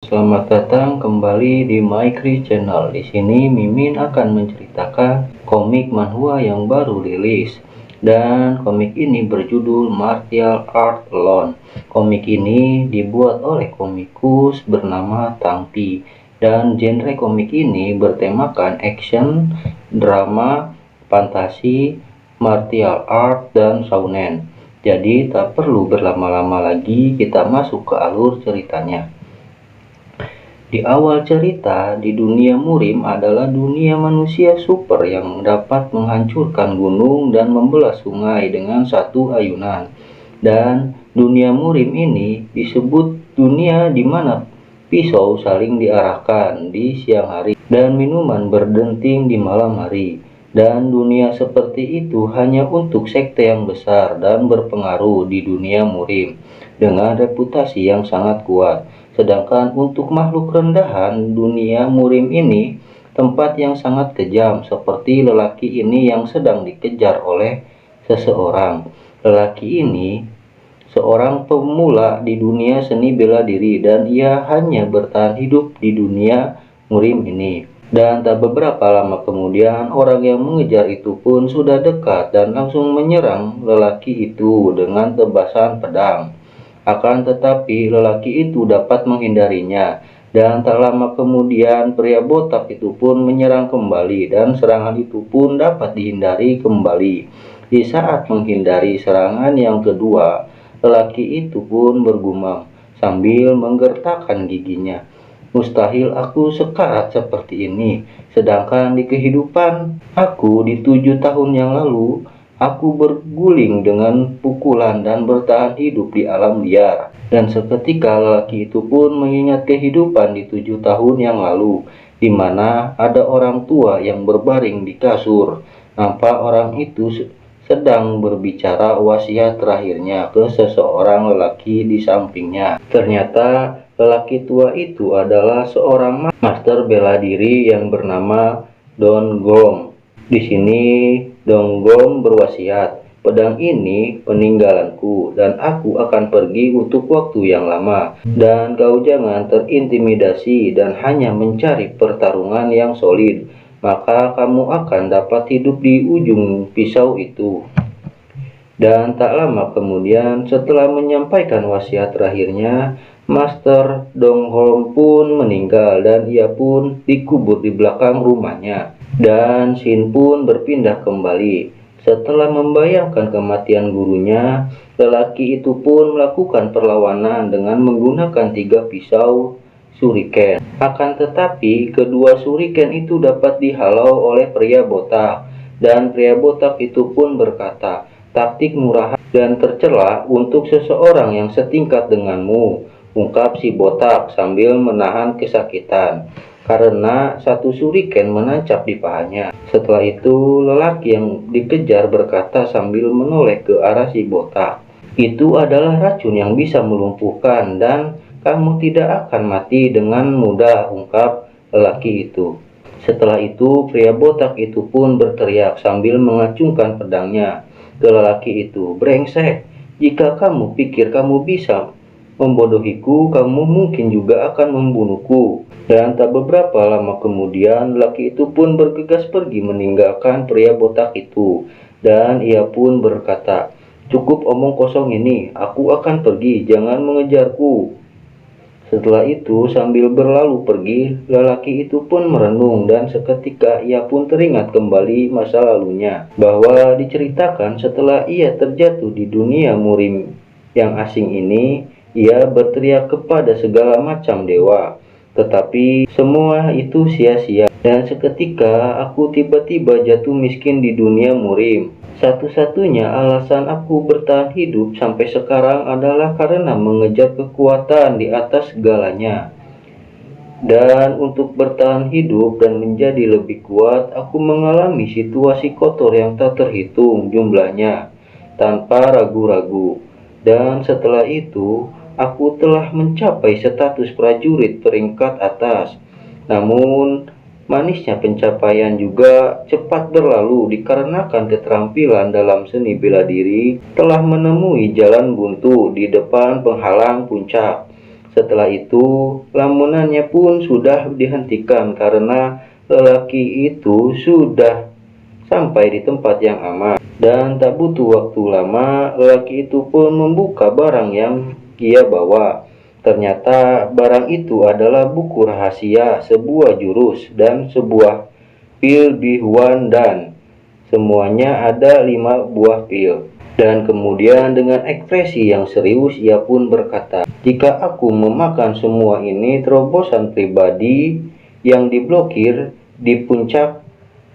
Selamat datang kembali di Mykri Channel. Di sini Mimin akan menceritakan komik manhwa yang baru rilis. Dan komik ini berjudul Martial Art Alone. Komik ini dibuat oleh komikus bernama Tangti. Dan genre komik ini bertemakan action, drama, fantasi, martial art, dan shounen. Jadi tak perlu berlama-lama lagi, kita masuk ke alur ceritanya. Di awal cerita, di dunia Murim adalah dunia manusia super yang dapat menghancurkan gunung dan membelah sungai dengan satu ayunan. Dan dunia Murim ini disebut dunia di mana pisau saling diarahkan di siang hari dan minuman berdenting di malam hari. Dan dunia seperti itu hanya untuk sekte yang besar dan berpengaruh di dunia Murim dengan reputasi yang sangat kuat. Sedangkan untuk makhluk rendahan dunia Murim ini tempat yang sangat kejam, seperti lelaki ini yang sedang dikejar oleh seseorang. Lelaki ini seorang pemula di dunia seni bela diri dan ia hanya bertahan hidup di dunia Murim ini. Dan tak beberapa lama kemudian orang yang mengejar itu pun sudah dekat dan langsung menyerang lelaki itu dengan tebasan pedang. Akan tetapi lelaki itu dapat menghindarinya, dan tak lama kemudian pria botak itu pun menyerang kembali dan serangan itu pun dapat dihindari kembali. Di saat menghindari serangan yang kedua, lelaki itu pun bergumam sambil menggertakkan giginya, "Mustahil aku sekarat seperti ini, sedangkan di kehidupan aku di 7 tahun yang lalu aku berguling dengan pukulan dan bertahan hidup di alam liar." Dan seketika lelaki itu pun mengingat kehidupan di 7 tahun yang lalu, di mana ada orang tua yang berbaring di kasur. Nampak orang itu sedang berbicara wasiat terakhirnya ke seseorang lelaki di sampingnya. Ternyata lelaki tua itu adalah seorang master bela diri yang bernama Don Grom. Di sini Don Grom berwasiat, "Pedang ini peninggalanku dan aku akan pergi untuk waktu yang lama. Dan kau jangan terintimidasi dan hanya mencari pertarungan yang solid, maka kamu akan dapat hidup di ujung pisau itu." Dan tak lama kemudian setelah menyampaikan wasiat terakhirnya, Master Dongholm pun meninggal dan ia pun dikubur di belakang rumahnya. Dan Shin pun berpindah kembali. Setelah membayangkan kematian gurunya, lelaki itu pun melakukan perlawanan dengan menggunakan 3 pisau shuriken. Akan tetapi kedua shuriken itu dapat dihalau oleh pria botak. Dan pria botak itu pun berkata, "Taktik murahan dan tercela untuk seseorang yang setingkat denganmu," ungkap si botak sambil menahan kesakitan karena satu shuriken menancap di pahanya. Setelah itu lelaki yang dikejar berkata sambil menoleh ke arah si botak, "Itu adalah racun yang bisa melumpuhkan dan kamu tidak akan mati dengan mudah," ungkap lelaki itu. Setelah itu pria botak itu pun berteriak sambil mengacungkan pedangnya ke lelaki itu, "Brengsek, jika kamu pikir kamu bisa membodohiku, kamu mungkin juga akan membunuhku." Dan tak beberapa lama kemudian lelaki itu pun bergegas pergi meninggalkan pria botak itu. Dan ia pun berkata, "Cukup omong kosong ini, aku akan pergi, jangan mengejarku." Setelah itu sambil berlalu pergi, lelaki itu pun merenung dan seketika ia pun teringat kembali masa lalunya, bahwa diceritakan setelah ia terjatuh di dunia Murim yang asing ini, ia berteriak kepada segala macam dewa. Tetapi semua itu sia-sia dan seketika aku tiba-tiba jatuh miskin di dunia Murim. Satu-satunya alasan aku bertahan hidup sampai sekarang adalah karena mengejar kekuatan di atas segalanya. Dan untuk bertahan hidup dan menjadi lebih kuat, aku mengalami situasi kotor yang tak terhitung jumlahnya tanpa ragu-ragu. Dan setelah itu, aku telah mencapai status prajurit peringkat atas. Namun, manisnya pencapaian juga cepat berlalu dikarenakan keterampilan dalam seni bela diri telah menemui jalan buntu di depan penghalang puncak. Setelah itu, lamunannya pun sudah dihentikan karena lelaki itu sudah sampai di tempat yang aman. Dan tak butuh waktu lama, lelaki itu pun membuka barang yang ia bawa. Ternyata barang itu adalah buku rahasia, sebuah jurus, dan sebuah pil bihuan, dan semuanya ada 5 buah pil. Dan kemudian dengan ekspresi yang serius ia pun berkata, "Jika aku memakan semua ini, terobosan pribadi yang diblokir di puncak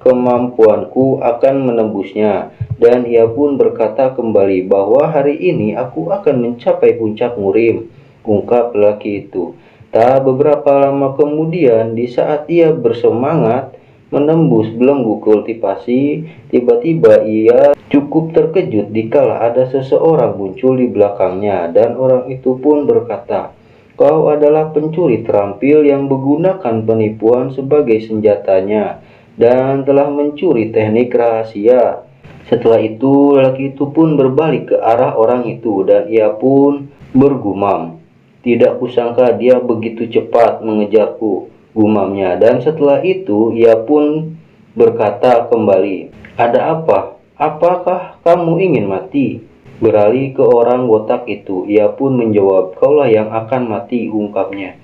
kemampuanku akan menembusnya." Dan ia pun berkata kembali bahwa hari ini aku akan mencapai puncak murim, ungkap lelaki itu. Tak beberapa lama kemudian, di saat ia bersemangat menembus belenggu kultivasi, tiba-tiba ia cukup terkejut dikala ada seseorang muncul di belakangnya, dan orang itu pun berkata, "Kau adalah pencuri terampil yang menggunakan penipuan sebagai senjatanya dan telah mencuri teknik rahasia." Setelah itu, lelaki itu pun berbalik ke arah orang itu dan ia pun bergumam, "Tidak kusangka dia begitu cepat mengejarku," gumamnya. Dan setelah itu ia pun berkata kembali, "Ada apa? Apakah kamu ingin mati?" Beralih ke orang botak itu, ia pun menjawab, "Kaulah yang akan mati," ungkapnya.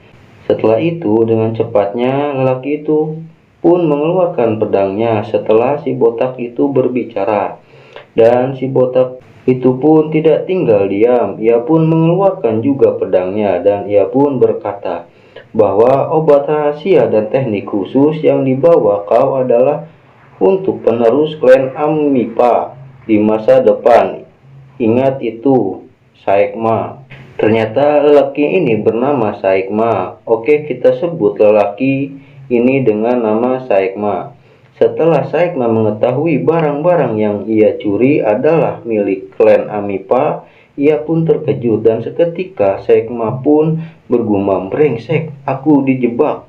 Setelah itu, dengan cepatnya lelaki itu pun mengeluarkan pedangnya setelah si botak itu berbicara. Dan si botak itu pun tidak tinggal diam, ia pun mengeluarkan juga pedangnya dan ia pun berkata bahwa obat rahasia dan teknik khusus yang dibawa kau adalah untuk penerus klan Amipa di masa depan. Ingat itu, Saekma. Ternyata lelaki ini bernama Saekma. Oke, kita sebut lelaki ini dengan nama Saekma. Setelah Saekma mengetahui barang-barang yang ia curi adalah milik klan Amipa, ia pun terkejut dan seketika Saekma pun bergumam, "Brengsek, aku dijebak."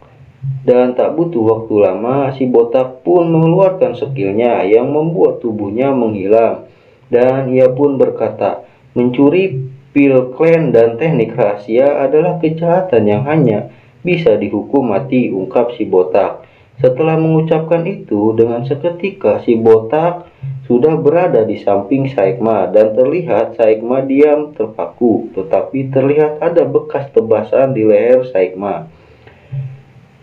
Dan tak butuh waktu lama, si botak pun mengeluarkan skillnya yang membuat tubuhnya menghilang. Dan ia pun berkata, "Mencuri pil klan dan teknik rahasia adalah kejahatan yang hanya bisa dihukum mati," ungkap si botak. Setelah mengucapkan itu, dengan seketika si botak sudah berada di samping Saekma dan terlihat Saekma diam terpaku, tetapi terlihat ada bekas tebasan di leher Saekma.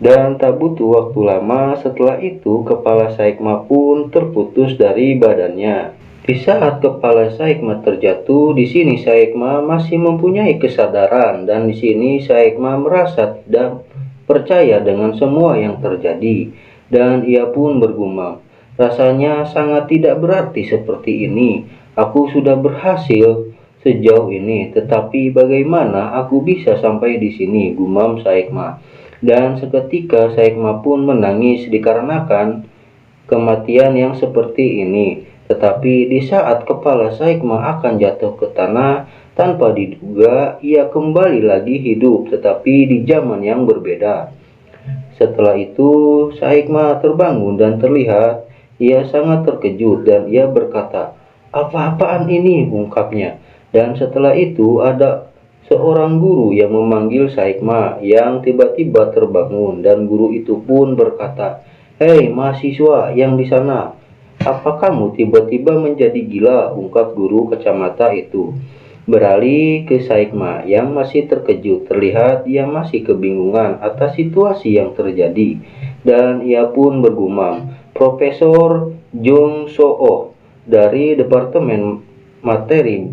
Dan tak butuh waktu lama setelah itu, kepala Saekma pun terputus dari badannya. Di saat kepala Saekma terjatuh, di sini Saekma masih mempunyai kesadaran dan di sini Saekma merasa tidak percaya dengan semua yang terjadi dan ia pun bergumam, "Rasanya sangat tidak berarti seperti ini. Aku sudah berhasil sejauh ini, tetapi bagaimana aku bisa sampai di sini?" gumam Saekma. Dan seketika Saekma pun menangis dikarenakan kematian yang seperti ini. Tetapi di saat kepala Saekma akan jatuh ke tanah, tanpa diduga ia kembali lagi hidup, tetapi di zaman yang berbeda. Setelah itu Saekma terbangun dan terlihat ia sangat terkejut dan ia berkata, "Apa-apaan ini?" ungkapnya. Dan setelah itu ada seorang guru yang memanggil Saekma yang tiba-tiba terbangun dan guru itu pun berkata, "Hei mahasiswa yang di sana, apa kamu tiba-tiba menjadi gila?" ungkap guru kacamata itu. Beralih ke Saekma yang masih terkejut, terlihat dia masih kebingungan atas situasi yang terjadi dan ia pun bergumam, "Profesor Jong Soo dari Departemen Materi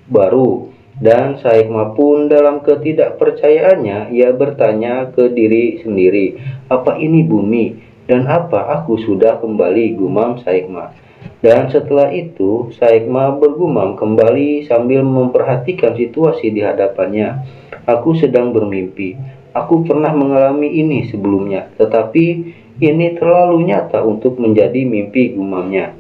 Baru." Dan Saekma pun dalam ketidakpercayaannya ia bertanya ke diri sendiri, "Apa ini bumi? Dan apa aku sudah kembali?" gumam Saekma. Dan setelah itu Saekma bergumam kembali sambil memperhatikan situasi di hadapannya, "Aku sedang bermimpi. Aku pernah mengalami ini sebelumnya, tetapi ini terlalu nyata untuk menjadi mimpi," gumamnya.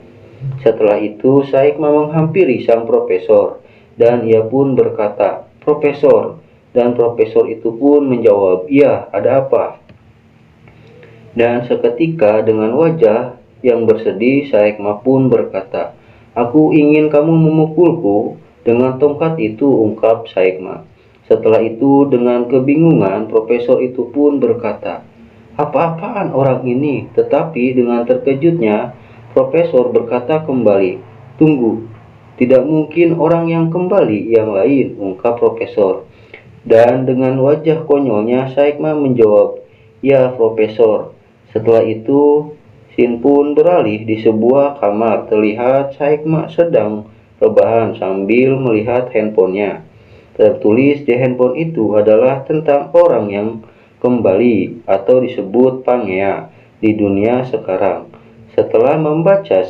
Setelah itu Saekma menghampiri sang profesor dan ia pun berkata, "Profesor." Dan profesor itu pun menjawab, "Iya, ada apa?" Dan seketika dengan wajah yang bersedih, Saekma pun berkata, "Aku ingin kamu memukulku dengan tongkat itu," ungkap Saekma. Setelah itu dengan kebingungan profesor itu pun berkata, "Apa-apaan orang ini?" Tetapi dengan terkejutnya profesor berkata kembali, "Tunggu, tidak mungkin orang yang kembali yang lain," ungkap profesor. Dan dengan wajah konyolnya Saikma menjawab, "Ya, Profesor." Setelah itu, Sin pun beralih di sebuah kamar. Terlihat Saikma sedang rebahan sambil melihat handphonenya. Tertulis di handphone itu adalah tentang orang yang kembali atau disebut Pangea di dunia sekarang. Setelah membaca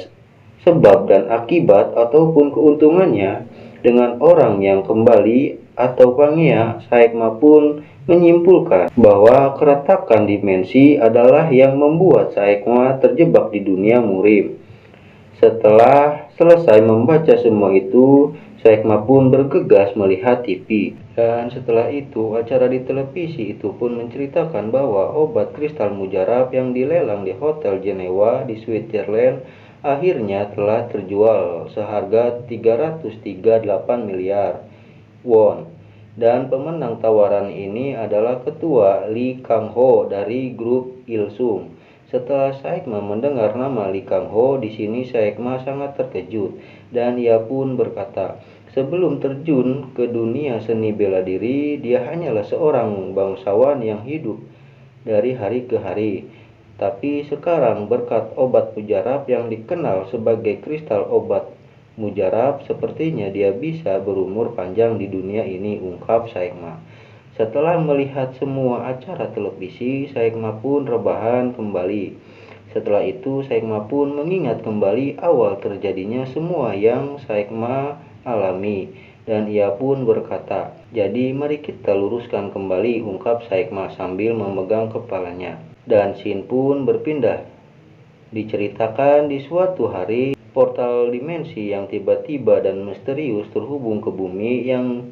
sebab dan akibat ataupun keuntungannya dengan orang yang kembali atau Pangea, Saikma pun menyimpulkan bahwa keretakan dimensi adalah yang membuat Saikma terjebak di dunia murim. Setelah selesai membaca semua itu, Saikma pun bergegas melihat TV. Dan setelah itu, acara di televisi itu pun menceritakan bahwa obat kristal mujarab yang dilelang di Hotel Genewa di Switzerland akhirnya telah terjual seharga 338 miliar won. Dan pemenang tawaran ini adalah ketua Lee Kang-ho dari grup Ilsung. Setelah Saikma mendengar nama Lee Kang-ho, di sini Saikma sangat terkejut dan ia pun berkata, sebelum terjun ke dunia seni bela diri, dia hanyalah seorang bangsawan yang hidup dari hari ke hari. Tapi sekarang berkat obat mujarab yang dikenal sebagai kristal obat mujarab, sepertinya dia bisa berumur panjang di dunia ini, ungkap Saikma. Setelah melihat semua acara televisi, Saikma pun rebahan kembali. Setelah itu, Saikma pun mengingat kembali awal terjadinya semua yang Saikma alami. Dan ia pun berkata, "Jadi mari kita luruskan kembali," ungkap Saikma sambil memegang kepalanya. Dan Sin pun berpindah. Diceritakan di suatu hari, portal dimensi yang tiba-tiba dan misterius terhubung ke bumi yang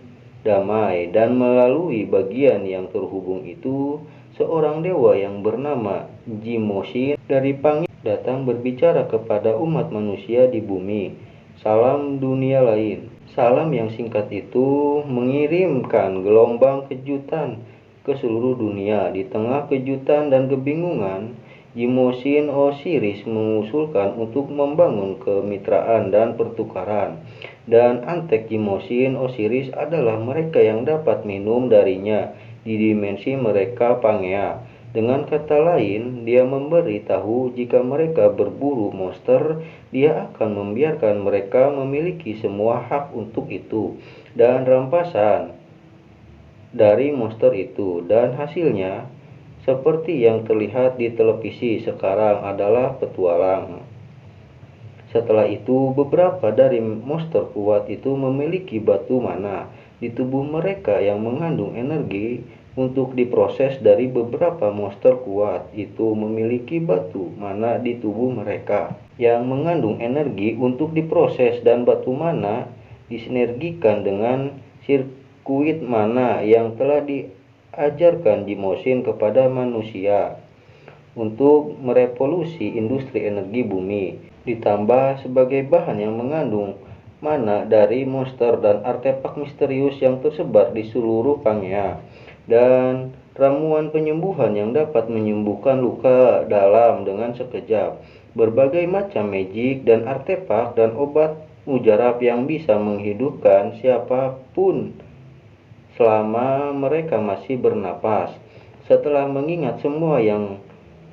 damai, dan melalui bagian yang terhubung itu, seorang dewa yang bernama Jimoshin dari Pangea datang berbicara kepada umat manusia di bumi. Salam dunia lain. Salam yang singkat itu mengirimkan gelombang kejutan ke seluruh dunia. Di tengah kejutan dan kebingungan, Jimoshin Osiris mengusulkan untuk membangun kemitraan dan pertukaran. Dan Antek Jimoshin Osiris adalah mereka yang dapat minum darinya di dimensi mereka Pangea. Dengan kata lain, dia memberi tahu jika mereka berburu monster, dia akan membiarkan mereka memiliki semua hak untuk itu dan rampasan dari monster itu. Dan hasilnya, seperti yang terlihat di televisi sekarang, adalah petualang. Setelah itu, beberapa dari monster kuat itu memiliki batu mana di tubuh mereka yang mengandung energi untuk diproses. Dari beberapa monster kuat itu memiliki batu mana di tubuh mereka yang mengandung energi untuk diproses, dan batu mana disinergikan dengan sirkuit mana yang telah diajarkan Jimoshin kepada manusia untuk merevolusi industri energi bumi, ditambah sebagai bahan yang mengandung mana dari monster dan artefak misterius yang tersebar di seluruh Pangea, dan ramuan penyembuhan yang dapat menyembuhkan luka dalam dengan sekejap, berbagai macam magic dan artefak dan obat mujarab yang bisa menghidupkan siapapun selama mereka masih bernapas. Setelah mengingat semua yang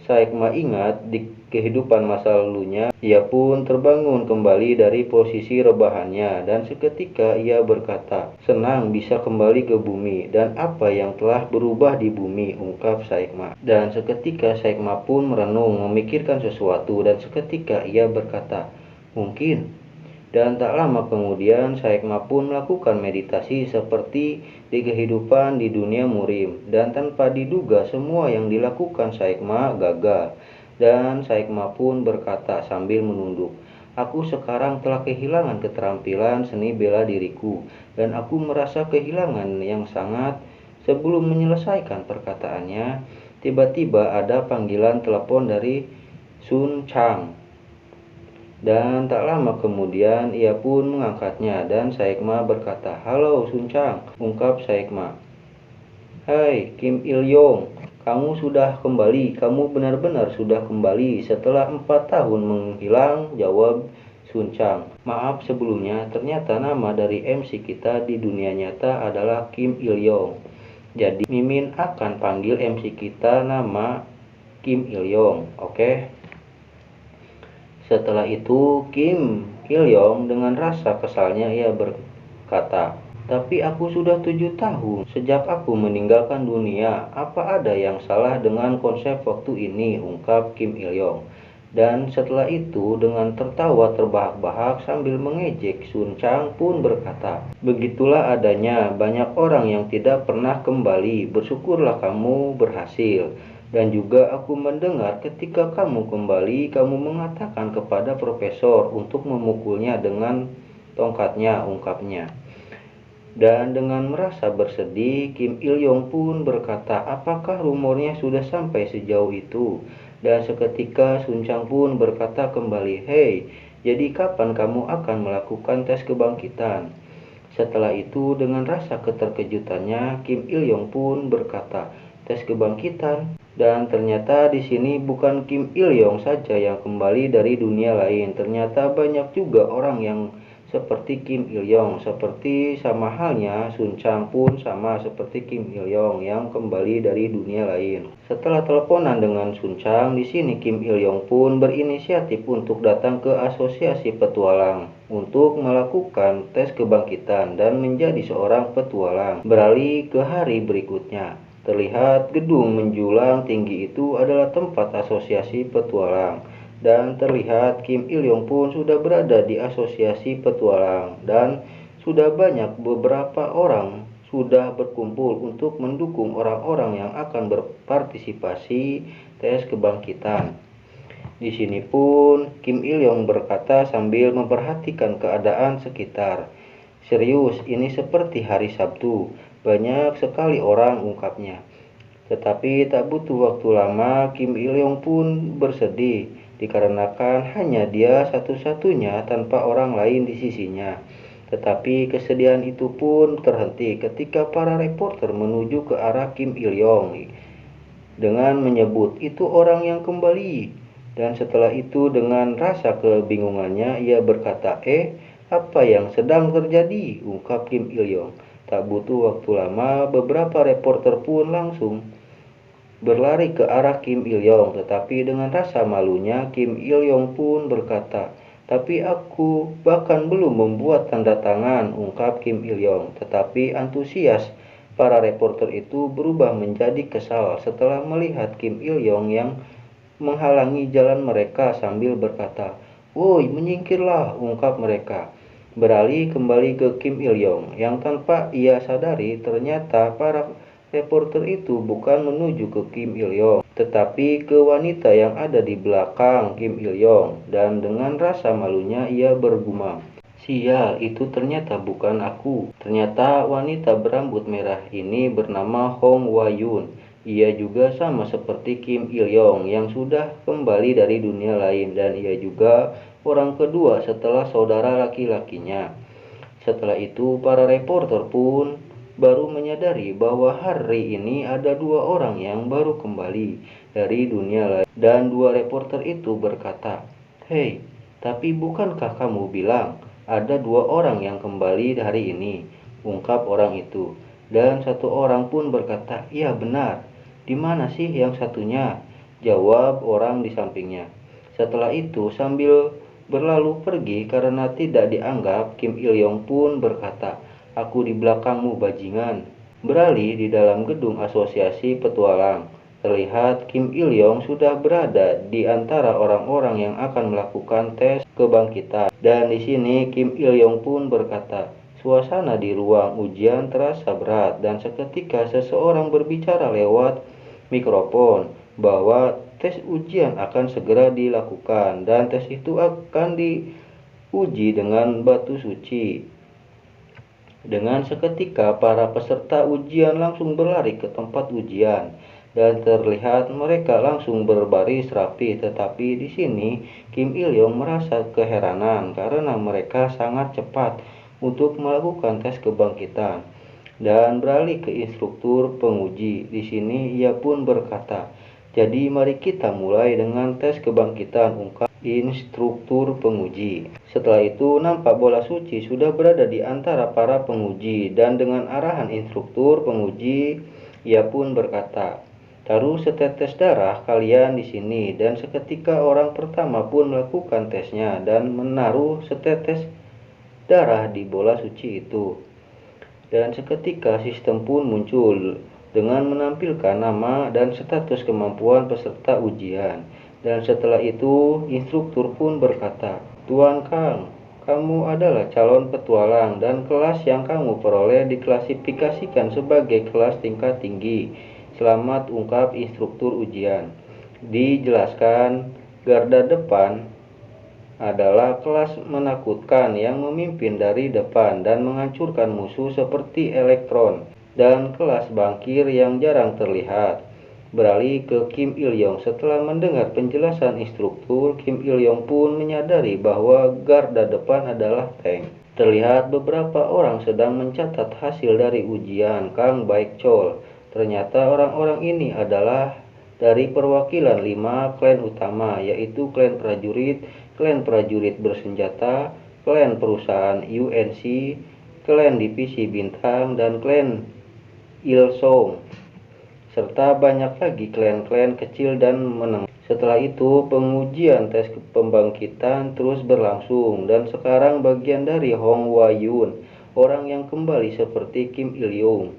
Saikma ingat di kehidupan masa lalunya, ia pun terbangun kembali dari posisi rebahannya, dan seketika ia berkata, "Senang bisa kembali ke bumi, dan apa yang telah berubah di bumi," ungkap Saikma. Dan seketika Saikma pun merenung, memikirkan sesuatu, dan seketika ia berkata, "Mungkin." Dan tak lama kemudian Saikma pun melakukan meditasi seperti di kehidupan di dunia murim. Dan tanpa diduga semua yang dilakukan Saikma gagal. Dan Saikma pun berkata sambil menunduk, "Aku sekarang telah kehilangan keterampilan seni bela diriku. Dan aku merasa kehilangan yang sangat." Sebelum menyelesaikan perkataannya, tiba-tiba ada panggilan telepon dari Sun Chang. Dan tak lama kemudian ia pun mengangkatnya dan Saekma berkata, "Halo Sun Chang," ungkap Saekma. "Hai Kim Il Yong, kamu sudah kembali, kamu benar-benar sudah kembali setelah 4 tahun menghilang," jawab Sun Chang. "Maaf sebelumnya, ternyata nama dari MC kita di dunia nyata adalah Kim Il Yong. Jadi Mimin akan panggil MC kita nama Kim Il Yong, oke?" Setelah itu, Kim Il-yong dengan rasa kesalnya ia berkata, "Tapi aku sudah 7 tahun sejak aku meninggalkan dunia. Apa ada yang salah dengan konsep waktu ini?" ungkap Kim Il-yong. Dan setelah itu dengan tertawa terbahak-bahak sambil mengejek, Sun Chang pun berkata, "Begitulah adanya banyak orang yang tidak pernah kembali. Bersyukurlah kamu berhasil. Dan juga aku mendengar ketika kamu kembali, kamu mengatakan kepada profesor untuk memukulnya dengan tongkatnya," ungkapnya. Dan dengan merasa bersedih, Kim Il-yong pun berkata, "Apakah rumornya sudah sampai sejauh itu?" Dan seketika Sun Chang pun berkata kembali, "Hei, jadi kapan kamu akan melakukan tes kebangkitan?" Setelah itu dengan rasa keterkejutannya, Kim Il-yong pun berkata, "Tes kebangkitan?" Dan ternyata di sini bukan Kim Il-yong saja yang kembali dari dunia lain. Ternyata banyak juga orang yang seperti Kim Il-yong. Seperti sama halnya Sun Chang pun sama seperti Kim Il-yong yang kembali dari dunia lain. Setelah teleponan dengan Sun Chang, di sini Kim Il-yong pun berinisiatif untuk datang ke asosiasi petualang untuk melakukan tes kebangkitan dan menjadi seorang petualang. Beralih ke hari berikutnya. Terlihat gedung menjulang tinggi itu adalah tempat asosiasi petualang. Dan terlihat Kim Il-yong pun sudah berada di asosiasi petualang. Dan sudah banyak beberapa orang sudah berkumpul untuk mendukung orang-orang yang akan berpartisipasi tes kebangkitan. Di sini pun Kim Il-yong berkata sambil memperhatikan keadaan sekitar, "Serius, ini seperti hari Sabtu. Banyak sekali orang," ungkapnya. Tetapi tak butuh waktu lama, Kim Il-yong pun bersedih, dikarenakan hanya dia satu-satunya tanpa orang lain di sisinya. Tetapi kesedihan itu pun terhenti ketika para reporter menuju ke arah Kim Il-yong dengan menyebut, "Itu orang yang kembali." Dan setelah itu dengan rasa kebingungannya ia berkata, apa yang sedang terjadi?" ungkap Kim Il-yong. Tak butuh waktu lama, beberapa reporter pun langsung berlari ke arah Kim Il-yong. Tetapi dengan rasa malunya, Kim Il-yong pun berkata, "Tapi aku bahkan belum membuat tanda tangan," ungkap Kim Il-yong. Tetapi antusias para reporter itu berubah menjadi kesal setelah melihat Kim Il-yong yang menghalangi jalan mereka sambil berkata, "Woi, menyingkirlah," ungkap mereka. Beralih kembali ke Kim Il-yong yang tanpa ia sadari ternyata para reporter itu bukan menuju ke Kim Il-yong, tetapi ke wanita yang ada di belakang Kim Il-yong. Dan dengan rasa malunya ia bergumam, "Sial, itu ternyata bukan aku. Ternyata wanita berambut merah ini bernama Hong Hwa-yun. Ia juga sama seperti Kim Il-yong yang sudah kembali dari dunia lain dan ia juga orang kedua setelah saudara laki-lakinya." Setelah itu para reporter pun baru menyadari bahwa hari ini ada 2 orang yang baru kembali dari dunia lain. Dan 2 reporter itu berkata, "Hei, tapi bukankah kamu bilang ada 2 orang yang kembali hari ini?" ungkap orang itu. Dan 1 orang pun berkata, "Ya benar. Di mana sih yang satunya?" jawab orang di sampingnya. Setelah itu sambil berlalu pergi karena tidak dianggap, Kim Il-yong pun berkata, "Aku di belakangmu bajingan." Beralih di dalam gedung asosiasi petualang. Terlihat Kim Il-yong sudah berada di antara orang-orang yang akan melakukan tes kebangkitan. Dan di sini Kim Il-yong pun berkata, "Suasana di ruang ujian terasa berat dan seketika seseorang berbicara lewat mikrofon bahwa tes ujian akan segera dilakukan dan tes itu akan diuji dengan batu suci." Dengan seketika para peserta ujian langsung berlari ke tempat ujian dan terlihat mereka langsung berbaris rapi. Tetapi di sini Kim Il Yong merasa keheranan karena mereka sangat cepat untuk melakukan tes kebangkitan dan beralih ke instruktur penguji. Di sini ia pun berkata, "Jadi mari kita mulai dengan tes kebangkitan," ungkap instruktur penguji. Setelah itu nampak bola suci sudah berada di antara para penguji dan dengan arahan instruktur penguji ia pun berkata, "Taruh setetes darah kalian di sini," dan seketika orang pertama pun melakukan tesnya dan menaruh setetes darah di bola suci itu. Dan seketika sistem pun muncul dengan menampilkan nama dan status kemampuan peserta ujian. Dan setelah itu instruktur pun berkata, "Tuan Kang, kamu adalah calon petualang dan kelas yang kamu peroleh diklasifikasikan sebagai kelas tingkat tinggi. Selamat," ungkap instruktur ujian. Dijelaskan, garda depan adalah kelas menakutkan yang memimpin dari depan dan menghancurkan musuh seperti elektron, dan kelas bangkir yang jarang terlihat. Beralih ke Kim Il Yong. Setelah mendengar penjelasan instruktur, Kim Il Yong pun menyadari bahwa garda depan adalah tank. Terlihat beberapa orang sedang mencatat hasil dari ujian Kang Baik Chol. Ternyata orang-orang ini adalah dari perwakilan 5 klan utama, yaitu klan prajurit bersenjata, klan perusahaan UNC, klan divisi bintang, dan klan Ilsong, serta banyak lagi klan-klan kecil dan menengah. Setelah itu pengujian tes pembangkitan terus berlangsung dan sekarang bagian dari Hong Hwa Yun, orang yang kembali seperti Kim Il Yong.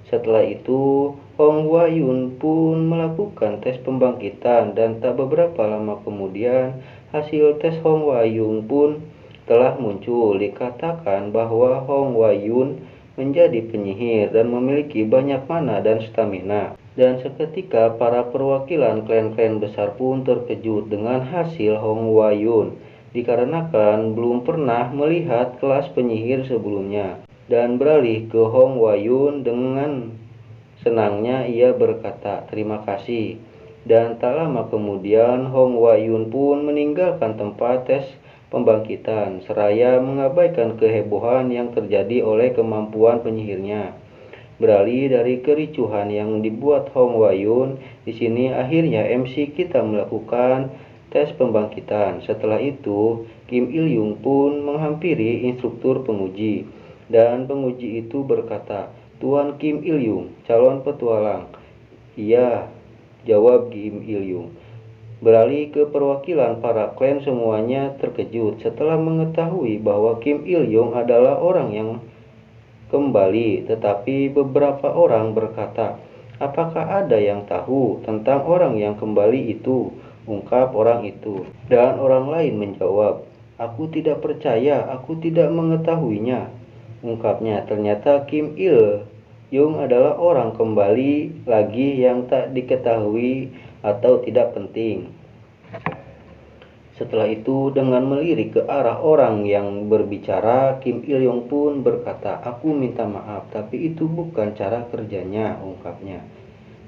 Setelah itu Hong Hwa Yun pun melakukan tes pembangkitan dan tak beberapa lama kemudian hasil tes Hong Hwa Yun pun telah muncul. Dikatakan bahwa Hong Hwa Yun menjadi penyihir dan memiliki banyak mana dan stamina. Dan seketika para perwakilan klan-klan besar pun terkejut dengan hasil Hong Hwa Yun, dikarenakan belum pernah melihat kelas penyihir sebelumnya. Dan beralih ke Hong Hwa Yun, dengan senangnya ia berkata, "Terima kasih." Dan tak lama kemudian Hong Hwa Yun pun meninggalkan tempat tes pembangkitan, seraya mengabaikan kehebohan yang terjadi oleh kemampuan penyihirnya. Beralih dari kericuhan yang dibuat Hong Hwa Yun, di sini akhirnya MC kita melakukan tes pembangkitan. Setelah itu, Kim Il Yong pun menghampiri instruktur penguji, dan penguji itu berkata, "Tuan Kim Il Yong, calon petualang." "Iya," jawab Kim Il Yong. Beralih ke perwakilan para klan, semuanya terkejut setelah mengetahui bahwa Kim Il Yong adalah orang yang kembali, tetapi beberapa orang berkata, "Apakah ada yang tahu tentang orang yang kembali itu?" ungkap orang itu. Dan orang lain menjawab, "Aku tidak percaya, aku tidak mengetahuinya," ungkapnya. Ternyata Kim Il Yong adalah orang kembali lagi yang tak diketahui atau tidak penting. Setelah itu dengan melirik ke arah orang yang berbicara, Kim Il Yong pun berkata, "Aku minta maaf, tapi itu bukan cara kerjanya," ungkapnya.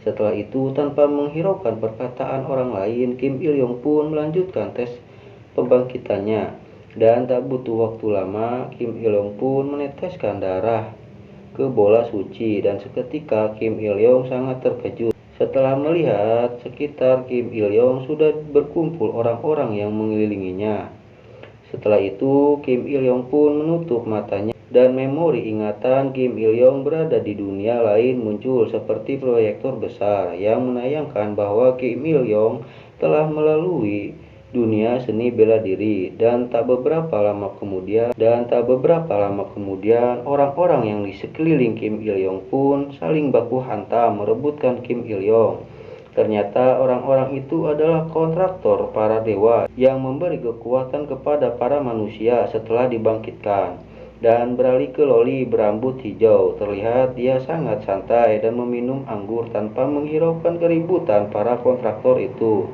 Setelah itu tanpa menghiraukan perkataan orang lain, Kim Il Yong pun melanjutkan tes pembangkitannya. Dan tak butuh waktu lama, Kim Il Yong pun meneteskan darah ke bola suci dan seketika Kim Il Yong sangat terkejut. Setelah melihat sekitar Kim Il Yong sudah berkumpul orang-orang yang mengelilinginya. Setelah itu Kim Il Yong pun menutup matanya dan memori ingatan Kim Il Yong berada di dunia lain muncul seperti proyektor besar yang menayangkan bahwa Kim Il Yong telah melalui dunia seni bela diri. Dan tak beberapa lama kemudian orang-orang yang di sekeliling Kim Il Yong pun saling baku hantam merebutkan Kim Il Yong. Ternyata orang-orang itu adalah kontraktor para dewa yang memberi kekuatan kepada para manusia setelah dibangkitkan. Dan beralih ke Loli berambut hijau, terlihat dia sangat santai dan meminum anggur tanpa menghiraukan keributan para kontraktor itu.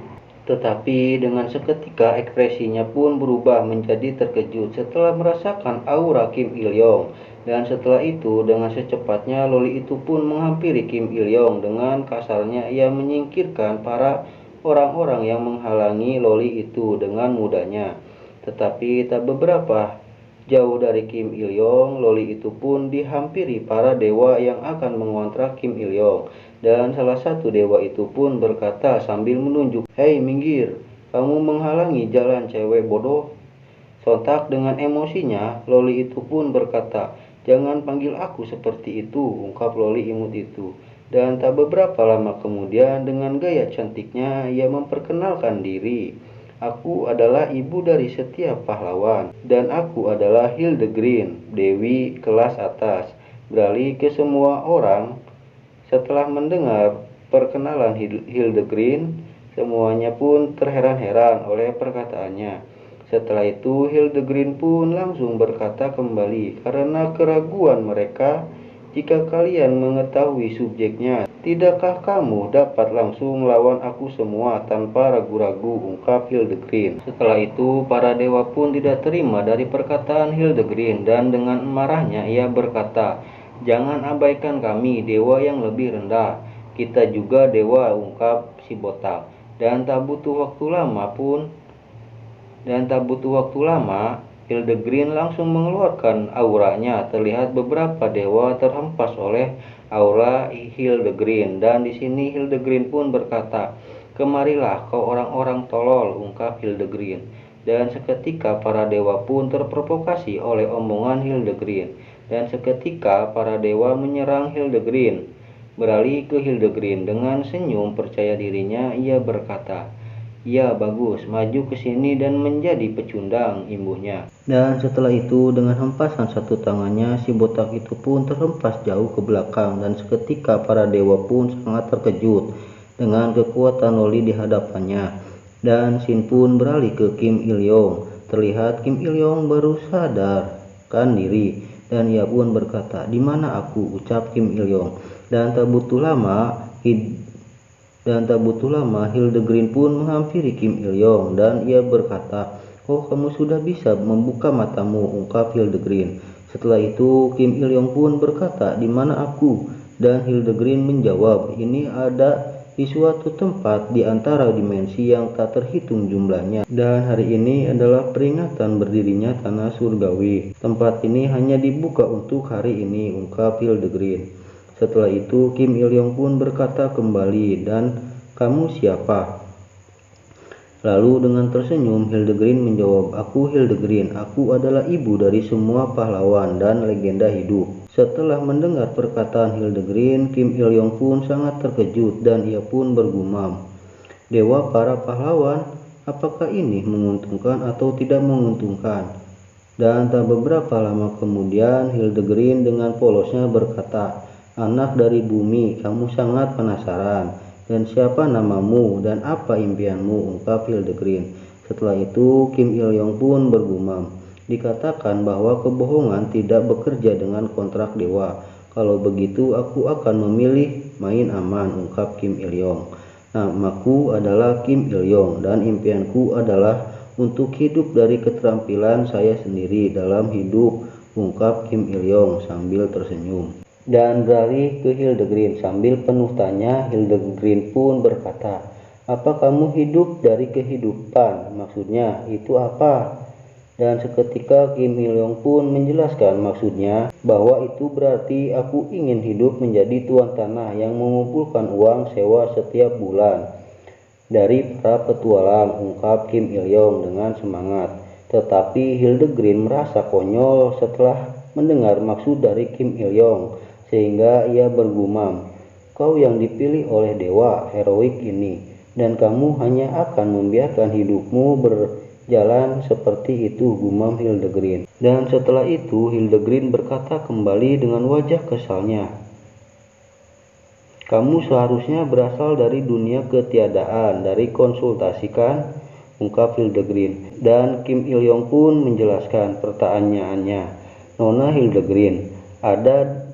Tetapi dengan seketika ekspresinya pun berubah menjadi terkejut setelah merasakan aura Kim Il Yong. Dan setelah itu dengan secepatnya loli itu pun menghampiri Kim Il Yong. Dengan kasarnya ia menyingkirkan para orang-orang yang menghalangi loli itu dengan mudahnya. Tetapi tak beberapa jauh dari Kim Il Yong, loli itu pun dihampiri para dewa yang akan mengontrak Kim Il Yong. Dan salah satu dewa itu pun berkata sambil menunjuk, "Hei, minggir, kamu menghalangi jalan cewek bodoh." Sontak dengan emosinya, loli itu pun berkata, "Jangan panggil aku seperti itu," ungkap loli imut itu. Dan tak beberapa lama kemudian dengan gaya cantiknya ia memperkenalkan diri. "Aku adalah ibu dari setiap pahlawan, dan aku adalah Hildegreen, dewi kelas atas." Beralih ke semua orang. Setelah mendengar perkenalan Hildegreen, semuanya pun terheran-heran oleh perkataannya. Setelah itu Hildegreen pun langsung berkata kembali karena keraguan mereka, "Jika kalian mengetahui subjeknya, tidakkah kamu dapat langsung melawan aku semua tanpa ragu-ragu?" ungkap Hildegreen. Setelah itu para dewa pun tidak terima dari perkataan Hildegreen dan dengan marahnya ia berkata, "Jangan abaikan kami, dewa yang lebih rendah. Kita juga dewa," ungkap si botak. Dan tak butuh waktu lama, Hildegreen langsung mengeluarkan auranya. Terlihat beberapa dewa terhempas oleh aura Hildegreen. Dan di sini Hildegreen pun berkata, "Kemarilah kau orang-orang tolol," ungkap Hildegreen. Dan seketika para dewa pun terprovokasi oleh omongan Hildegreen. Dan seketika para dewa menyerang Hildegreen. Beralih ke Hildegreen dengan senyum percaya dirinya, ia berkata, "Ya bagus, maju ke sini dan menjadi pecundang," imbuhnya. Dan setelah itu dengan hempasan satu tangannya, si botak itu pun terhempas jauh ke belakang. Dan seketika para dewa pun sangat terkejut dengan kekuatan loli di hadapannya. Dan scene pun beralih ke Kim Il Yong. Terlihat Kim Il Yong baru sadarkan diri. Dan ia pun berkata, "Di mana aku?" ucap Kim Il Yong. Dan tak butuh lama Hildegreen pun menghampiri Kim Il Yong dan ia berkata, "Oh, kamu sudah bisa membuka matamu," ungkap Hildegreen. Setelah itu Kim Il Yong pun berkata, "Di mana aku?" Dan Hildegreen menjawab, "Ini ada di suatu tempat di antara dimensi yang tak terhitung jumlahnya. Dan hari ini adalah peringatan berdirinya tanah surgawi. Tempat ini hanya dibuka untuk hari ini," ungkap Hildegreen. Setelah itu Kim Il Yong pun berkata kembali, "Dan kamu siapa?" Lalu dengan tersenyum Hildegreen menjawab, "Aku Hildegreen, aku adalah ibu dari semua pahlawan dan legenda hidup." Setelah mendengar perkataan Hildegreen, Kim Il Yong pun sangat terkejut dan ia pun bergumam, "Dewa para pahlawan, apakah ini menguntungkan atau tidak menguntungkan?" Dan tak beberapa lama kemudian Hildegreen dengan polosnya berkata, "Anak dari bumi, kamu sangat penasaran. Dan siapa namamu dan apa impianmu?" ungkap Hildegreen. Setelah itu Kim Il Yong pun bergumam, "Dikatakan bahwa kebohongan tidak bekerja dengan kontrak dewa. Kalau begitu aku akan memilih main aman," ungkap Kim Il Yong. "Namaku adalah Kim Il Yong dan impianku adalah untuk hidup dari keterampilan saya sendiri dalam hidup," ungkap Kim Il Yong sambil tersenyum. Dan beralih ke Hildegreen sambil penuh tanya, Hildegreen pun berkata, "Apa kamu hidup dari kehidupan? Maksudnya itu apa?" Dan seketika Kim Il Yong pun menjelaskan maksudnya bahwa itu berarti aku ingin hidup menjadi tuan tanah yang mengumpulkan uang sewa setiap bulan dari para petualang, ungkap Kim Il Yong dengan semangat. Tetapi Hildegreen merasa konyol setelah mendengar maksud dari Kim Il Yong, sehingga ia bergumam, "Kau yang dipilih oleh dewa heroik ini, dan kamu hanya akan membiarkan hidupmu berjalan seperti itu," gumam Hildegreen. Dan setelah itu Hildegreen berkata kembali dengan wajah kesalnya, "Kamu seharusnya berasal dari dunia ketiadaan, dari konsultasikan," ungkap Hildegreen. Dan Kim Il Yong pun menjelaskan pertanyaannya, "Nona Hildegreen, ada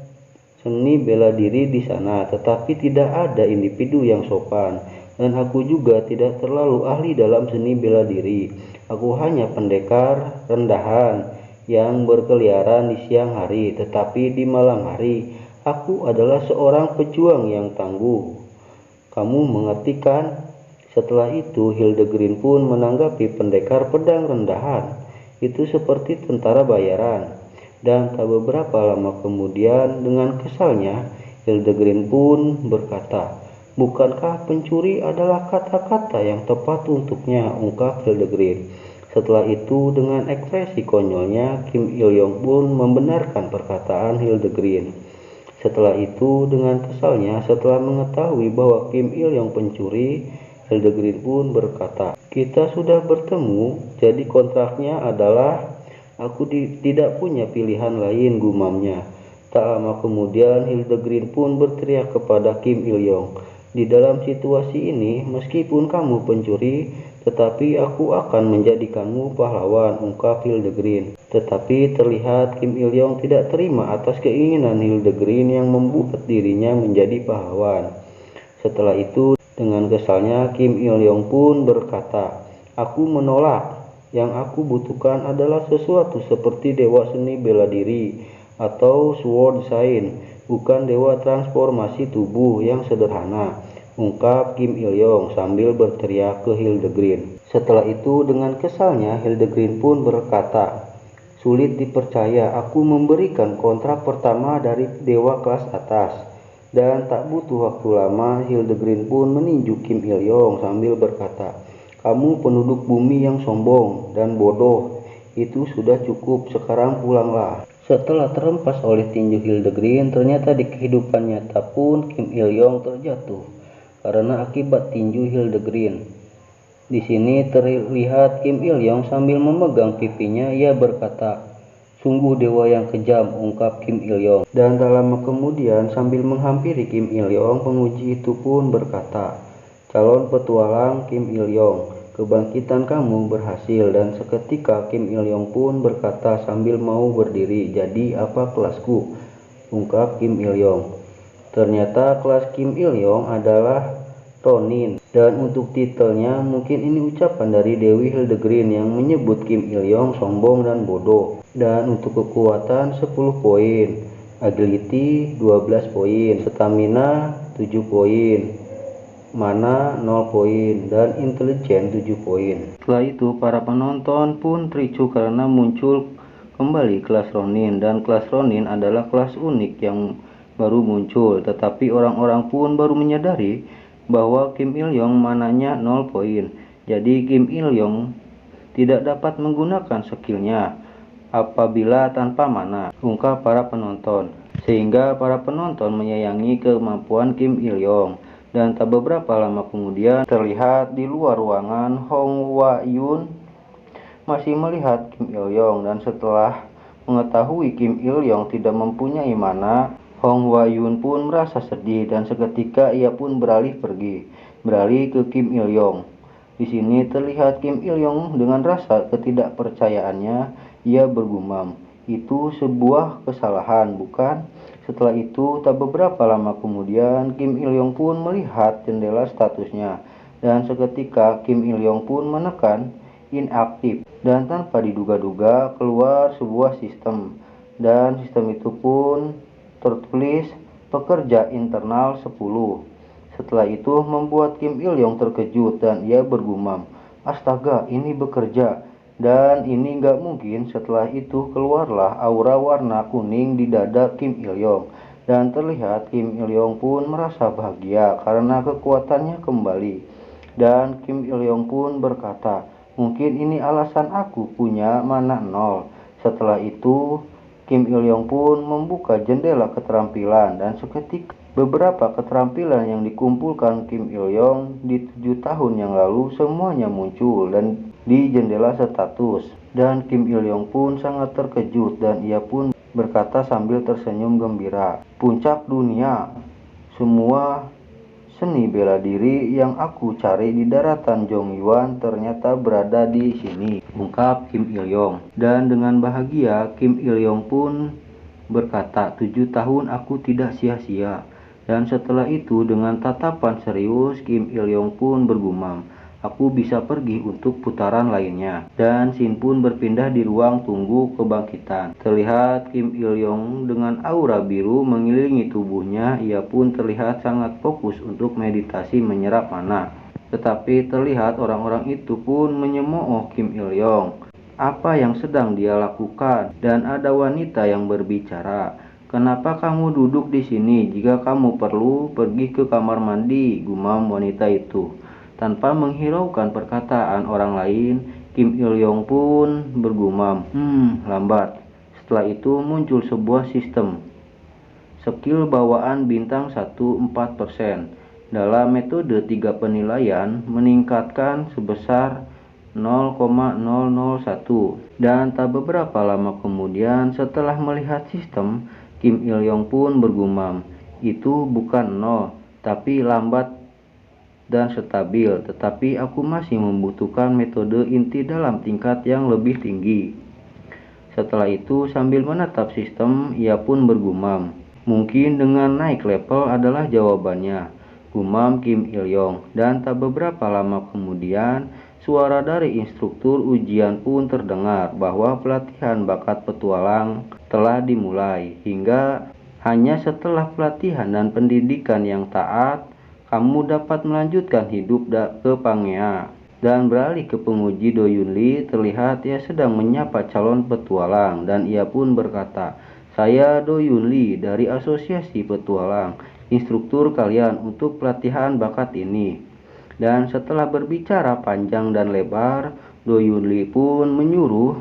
seni bela diri di sana, tetapi tidak ada individu yang sopan. dan aku juga tidak terlalu ahli dalam seni bela diri. Aku hanya pendekar rendahan yang berkeliaran di siang hari, tetapi di malam hari aku adalah seorang pejuang yang tangguh. Kamu mengerti kan?" Setelah itu Hildegrin pun menanggapi pendekar pedang rendahan itu seperti tentara bayaran. Dan tak beberapa lama kemudian dengan kesalnya Hildegrin pun berkata, "Bukankah pencuri adalah kata-kata yang tepat untuknya?" ungkap Hildegrin. Setelah itu dengan ekspresi konyolnya Kim Il-yong pun membenarkan perkataan Hildegrin. Setelah itu dengan kesalnya setelah mengetahui bahwa Kim Il-yong pencuri, Hildegrin pun berkata, "Kita sudah bertemu, jadi kontraknya adalah..." "Aku tidak punya pilihan lain," gumamnya. Tak lama kemudian Hildegrin pun berteriak kepada Kim Il-yong, "Di dalam situasi ini, meskipun kamu pencuri, tetapi aku akan menjadikanmu pahlawan," ungkap Hildegrin. Tetapi terlihat Kim Il-yong tidak terima atas keinginan Hildegrin yang membuat dirinya menjadi pahlawan. Setelah itu dengan kesalnya Kim Il-yong pun berkata, "Aku menolak. Yang aku butuhkan adalah sesuatu seperti dewa seni bela diri atau Sword Sign, bukan dewa transformasi tubuh yang sederhana," ungkap Kim Il-yong sambil berteriak ke Hildegrin. Setelah itu dengan kesalnya Hildegrin pun berkata, "Sulit dipercaya, aku memberikan kontrak pertama dari dewa kelas atas." Dan tak butuh waktu lama Hildegrin pun meninju Kim Il-yong sambil berkata, "Kamu penduduk bumi yang sombong dan bodoh. Itu sudah cukup, sekarang pulanglah." Setelah terhempas oleh tinju Hildegrin, ternyata di kehidupan nyata pun Kim Il-yong terjatuh karena akibat tinju Hildegrin. Di sini terlihat Kim Il-yong sambil memegang pipinya, ia berkata, "Sungguh dewa yang kejam," ungkap Kim Il-yong. Dan tak lama kemudian sambil menghampiri Kim Il-yong, penguji itu pun berkata, "Calon petualang Kim Il-yong, kebangkitan kamu berhasil." Dan seketika Kim Il-yong pun berkata sambil mau berdiri, "Jadi apa kelasku?" ungkap Kim Il-yong. Ternyata kelas Kim Il-yong adalah Ronin. Dan untuk titelnya mungkin ini ucapan dari Dewi Hildegrin yang menyebut Kim Il-yong sombong dan bodoh. Dan untuk kekuatan 10 poin, agility 12 poin, stamina 7 poin, mana 0 poin, dan intelijen 7 poin. Setelah itu para penonton pun ricuh karena muncul kembali kelas Ronin, dan kelas Ronin adalah kelas unik yang baru muncul, tetapi orang-orang pun baru menyadari bahwa Kim Il-yong mananya 0 poin. Jadi Kim Il-yong tidak dapat menggunakan skillnya apabila tanpa mana, ungkap para penonton. Sehingga para penonton menyayangi kemampuan Kim Il-yong. Dan tak beberapa lama kemudian terlihat di luar ruangan Hong Hwa-yun masih melihat Kim Il-yong, dan setelah mengetahui Kim Il-yong tidak mempunyai mana, Hong Hwa-yun pun merasa sedih dan seketika ia pun beralih ke Kim Il-yong. Di sini terlihat Kim Il-yong dengan rasa ketidakpercayaannya, ia bergumam, "Itu sebuah kesalahan, bukan?" Setelah itu, tak beberapa lama kemudian, Kim Il-yong pun melihat jendela statusnya, dan seketika Kim Il-yong pun menekan inaktif, dan tanpa diduga-duga keluar sebuah sistem, dan sistem itu pun tertulis pekerja internal 10. Setelah itu membuat Kim Il-yong terkejut dan ia bergumam, "Astaga, ini bekerja. Dan ini nggak mungkin." Setelah itu keluarlah aura warna kuning di dada Kim Il-yong, dan terlihat Kim Il-yong pun merasa bahagia karena kekuatannya kembali. Dan Kim Il-yong pun berkata, "Mungkin ini alasan aku punya mana 0. Setelah itu Kim Il-yong pun membuka jendela keterampilan, dan seketika beberapa keterampilan yang dikumpulkan Kim Il-yong di 7 tahun yang lalu semuanya muncul dan di jendela status. Dan Kim Il-yong pun sangat terkejut dan ia pun berkata sambil tersenyum gembira, "Puncak dunia, semua seni bela diri yang aku cari di daratan Zhongyuan ternyata berada di sini," ungkap Kim Il-yong. Dan dengan bahagia Kim Il-yong pun berkata, "7 tahun aku tidak sia-sia." Dan setelah itu dengan tatapan serius Kim Il-yong pun bergumam, "Aku bisa pergi untuk putaran lainnya." Dan Shin pun berpindah di ruang tunggu kebangkitan. Terlihat Kim Il-yong dengan aura biru mengelilingi tubuhnya. Ia pun terlihat sangat fokus untuk meditasi menyerap mana. Tetapi terlihat orang-orang itu pun menyemooh Kim Il-yong. Apa yang sedang dia lakukan? Dan ada wanita yang berbicara, "Kenapa kamu duduk di sini? Jika kamu perlu, pergi ke kamar mandi," gumam wanita itu. Tanpa menghiraukan perkataan orang lain, Kim Il-yong pun bergumam, lambat." Setelah itu muncul sebuah sistem. Skill bawaan bintang 1 4%. Dalam metode 3 penilaian meningkatkan sebesar 0,001. Dan tak beberapa lama kemudian setelah melihat sistem, Kim Il-yong pun bergumam, "Itu bukan 0, tapi lambat dan stabil, tetapi aku masih membutuhkan metode inti dalam tingkat yang lebih tinggi." Setelah itu sambil menatap sistem, ia pun bergumam, "Mungkin dengan naik level adalah jawabannya," gumam Kim Il-yong. Dan tak beberapa lama kemudian, suara dari instruktur ujian pun terdengar bahwa pelatihan bakat petualang telah dimulai. Hingga hanya setelah pelatihan dan pendidikan yang taat, kamu dapat melanjutkan hidup ke Pangea. Dan beralih ke penguji Do Yun Lee, terlihat ia sedang menyapa calon petualang. Dan ia pun berkata, "Saya Do Yun Lee dari Asosiasi Petualang, instruktur kalian untuk pelatihan bakat ini." Dan setelah berbicara panjang dan lebar, Do Yun Lee pun menyuruh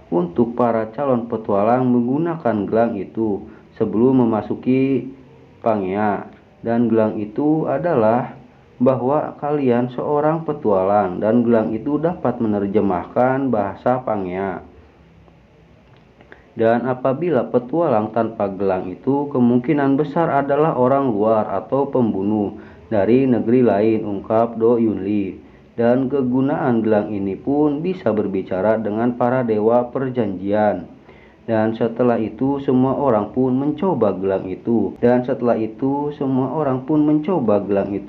untuk para calon petualang menggunakan gelang itu sebelum memasuki Pangea. Dan gelang itu adalah bahwa kalian seorang petualang, dan gelang itu dapat menerjemahkan bahasa Pangea. Dan apabila petualang tanpa gelang itu kemungkinan besar adalah orang luar atau pembunuh dari negeri lain, ungkap Do Yun Lee. Dan kegunaan gelang ini pun bisa berbicara dengan para dewa perjanjian. Dan setelah itu semua orang pun mencoba gelang itu.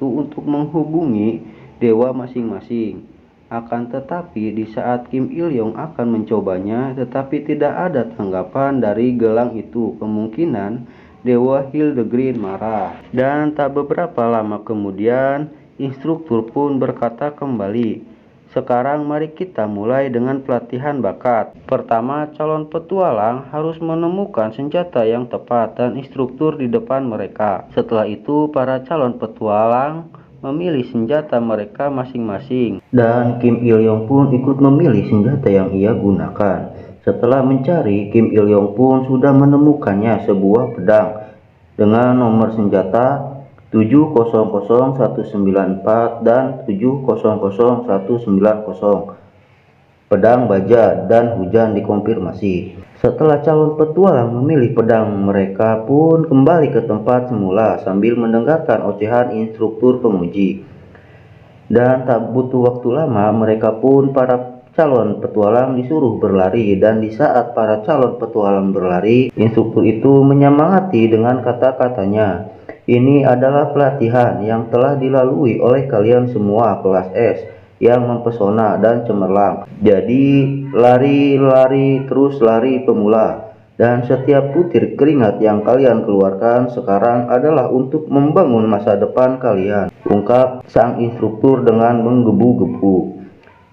Untuk menghubungi dewa masing-masing. Akan tetapi di saat Kim Il-yong akan mencobanya, tetapi tidak ada tanggapan dari gelang itu. Kemungkinan Dewa Hildegrin marah. Dan tak beberapa lama kemudian, instruktur pun berkata kembali, "Sekarang mari kita mulai dengan pelatihan bakat. Pertama, calon petualang harus menemukan senjata yang tepat dan instruktur di depan mereka. Setelah itu, para calon petualang memilih senjata mereka masing-masing." Dan Kim Il-yong pun ikut memilih senjata yang ia gunakan. Setelah mencari, Kim Il-yong pun sudah menemukannya, sebuah pedang dengan nomor senjata 700194 dan 700190. Pedang baja dan hujan dikonfirmasi. Setelah calon petualang memilih pedang, mereka pun kembali ke tempat semula sambil mendengarkan ocehan instruktur penguji. Dan tak butuh waktu lama, mereka pun para calon petualang disuruh berlari. Dan di saat para calon petualang berlari, instruktur itu menyemangati dengan kata-katanya, "Ini adalah pelatihan yang telah dilalui oleh kalian semua kelas S yang mempesona dan cemerlang. Jadi lari terus lari pemula. Dan setiap butir keringat yang kalian keluarkan sekarang adalah untuk membangun masa depan kalian," ungkap sang instruktur dengan menggebu-gebu.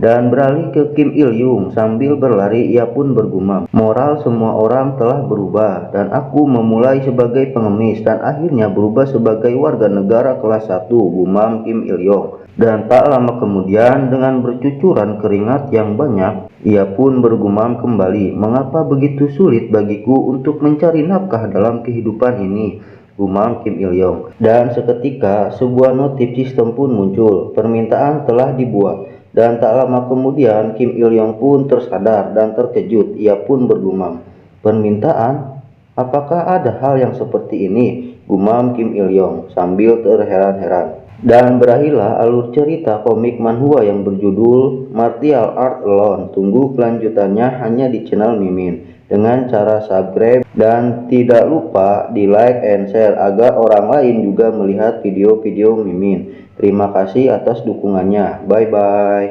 Dan beralih ke Kim Il-yong, sambil berlari ia pun bergumam, "Moral semua orang telah berubah, dan aku memulai sebagai pengemis dan akhirnya berubah sebagai warga negara kelas 1, gumam Kim Il-yong. Dan tak lama kemudian dengan bercucuran keringat yang banyak, ia pun bergumam kembali, "Mengapa begitu sulit bagiku untuk mencari nafkah dalam kehidupan ini?" gumam Kim Il-yong. Dan seketika sebuah notif sistem pun muncul, permintaan telah dibuat. Dan tak lama kemudian Kim Il-yong pun tersadar dan terkejut. Ia pun bergumam, "Permintaan? Apakah ada hal yang seperti ini?" gumam Kim Il-yong sambil terheran-heran. Dan berakhirlah alur cerita komik manhwa yang berjudul Martial Art Alone. Tunggu kelanjutannya hanya di channel Mimin. dengan cara subscribe dan tidak lupa di like and share agar orang lain juga melihat video-video Mimin. Terima kasih atas dukungannya. Bye bye.